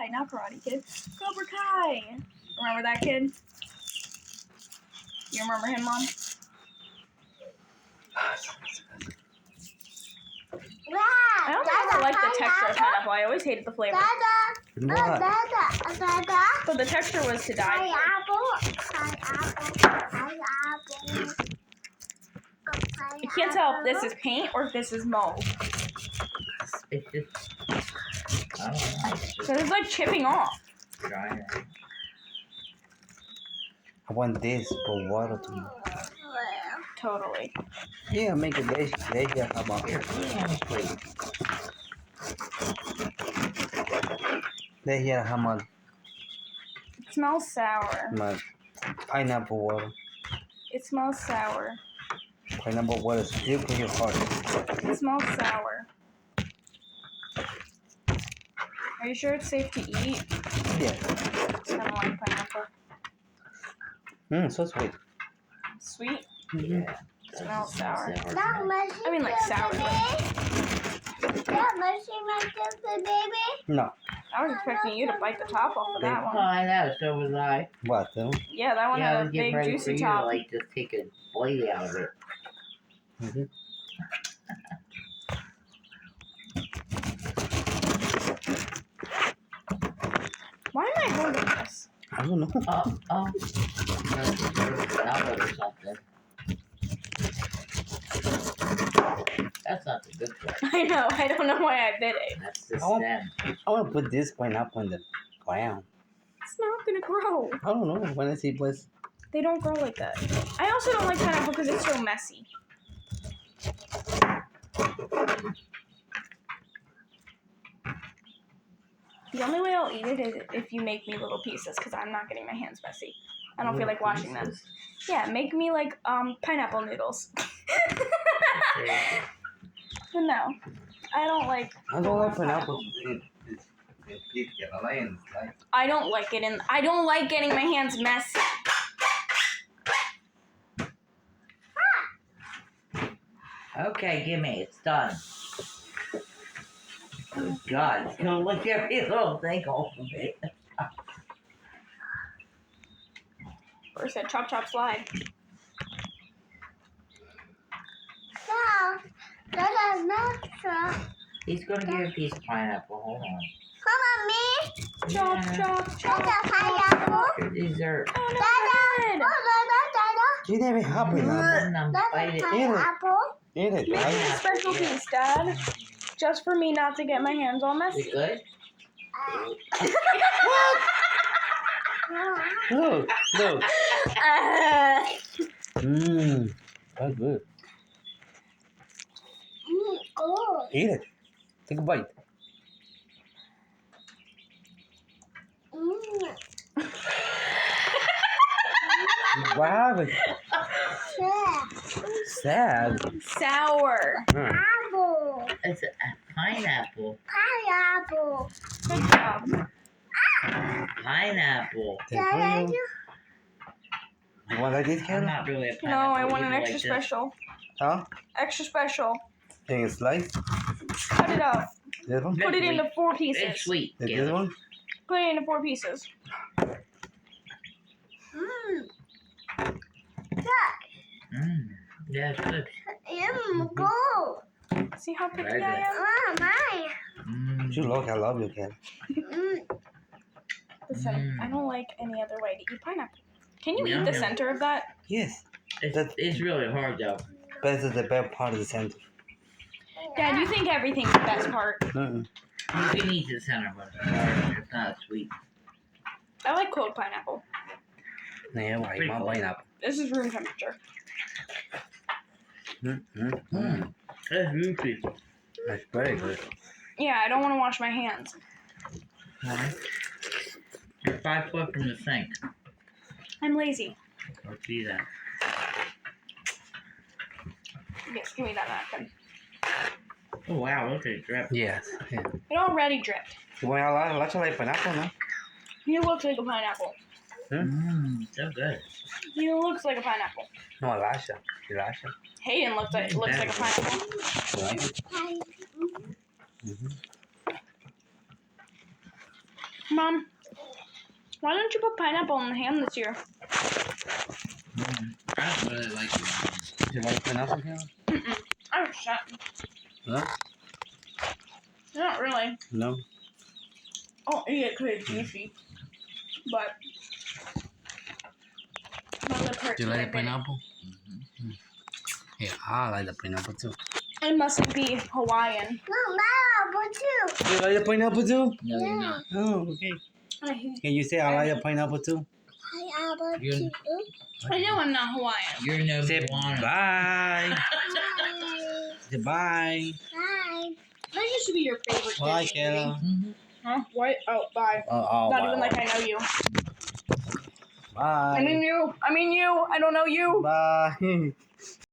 Kai, not Karate Kid. Cobra Kai. Remember that kid? You remember him, Mom? I don't ever like the texture of pineapple. I always hated the flavor. What? But the texture was to die for. You can't tell if this is paint or if this is mold. It's just, I don't know. So it's like chipping off. Dry. I want this for water too. Totally. Yeah, make it lazy. Lazy, how about Here, put it on the plate. they here how much It smells sour. pineapple water. It smells sour. Pineapple water still for your heart. It smells sour. Are you sure it's safe to eat? Yeah. It's kind of like pineapple. So sweet. Sweet. Mm-hmm. It smells sour. I I mean, like sour. No. I was expecting you to bite the top off of that Oh, one. I know, so was I. What? Yeah, that one Yeah, I had a was getting big ready for juicy you to, top. like, just take a bite out of it. Mm-hmm. Why am I holding this? I don't know. Oh. Salad or something. That's not the good part. I know. I don't know why I did it. That's the Oh. stem. I want to put this pineapple in the ground. It's not gonna grow. I don't know. When I see place. They don't grow like that. I also don't like pineapple because it's so messy. The only way I'll eat it is if you make me little pieces because I'm not getting my hands messy. I don't feel like washing them. Yeah, make me like pineapple noodles. But no, I don't like. I don't like pineapple. I don't like it, and I don't like getting my hands messy. Okay, gimme. It's done. Oh, God. It's gonna lick every little thing off of it. First said chop chop slide. He's gonna give a piece of pineapple. Hold on. Chop Yeah. chop chop. Your dessert. Oh no, good. You never have pineapple. Bite it. Eat it. Make me a special piece, Dad. Just for me not to get my hands all Is messy. it good? Look. That's good. Eat it. Take a bite. Wow. Sad. Sour. It's a pineapple. Good job. Pineapple. You want like this, I'm Kevin? not really a No, pineapple. I want an eater extra like this. special. Huh? Extra special. Take a slice. Cut it up. This one? Put it into 4 It's pieces. sweet. This Give it. one? Put it into 4 pieces. Yeah, it's good. See how picky Very I good. am? You look, I love you, Kevin. Listen, I don't like any other way to eat pineapple. Can you No, eat the no. center of that? Yes. It's really hard though. Best is the best part of the center. Dad, you think everything's the best part. Mm-mm. You can eat the center, but it's hard. It's not sweet. I like cold pineapple. Yeah, why Pretty my cool. pineapple? This is room temperature. That's goofy. That's very good. Yeah, I don't want to wash my hands. You're 5 foot from the sink. I'm lazy. I'll see that. Yes, give me that napkin. Oh wow, look at it drip. Yes. Yeah. It already dripped. You want a lot of like pineapple, no? He looks like a pineapple. So good. He looks like a pineapple. No, Elisha. Elisha. Hayden looks like a pineapple. You like it? Mom, why don't you put pineapple in the ham this year? I don't really like it. You like pineapple here? Mm-mm. I'm shut. Huh? Not really. No. I'll eat it because it's juicy. But my lip hurts. Do you when I like bit it. pineapple? Yeah, I like the pineapple too. It must be Hawaiian. You like the pineapple too? No, you're not. Oh, okay. I hate- Can you say I like the pineapple too? You're, I know I'm not Hawaiian. you're no Say Moana. bye. Say bye. That used to be your favorite Bye, Disney Kayla. movie. Mhm. Huh? What? Oh, bye. Oh, Not bye. even like I know you. Bye. I mean you. I don't know you. Bye.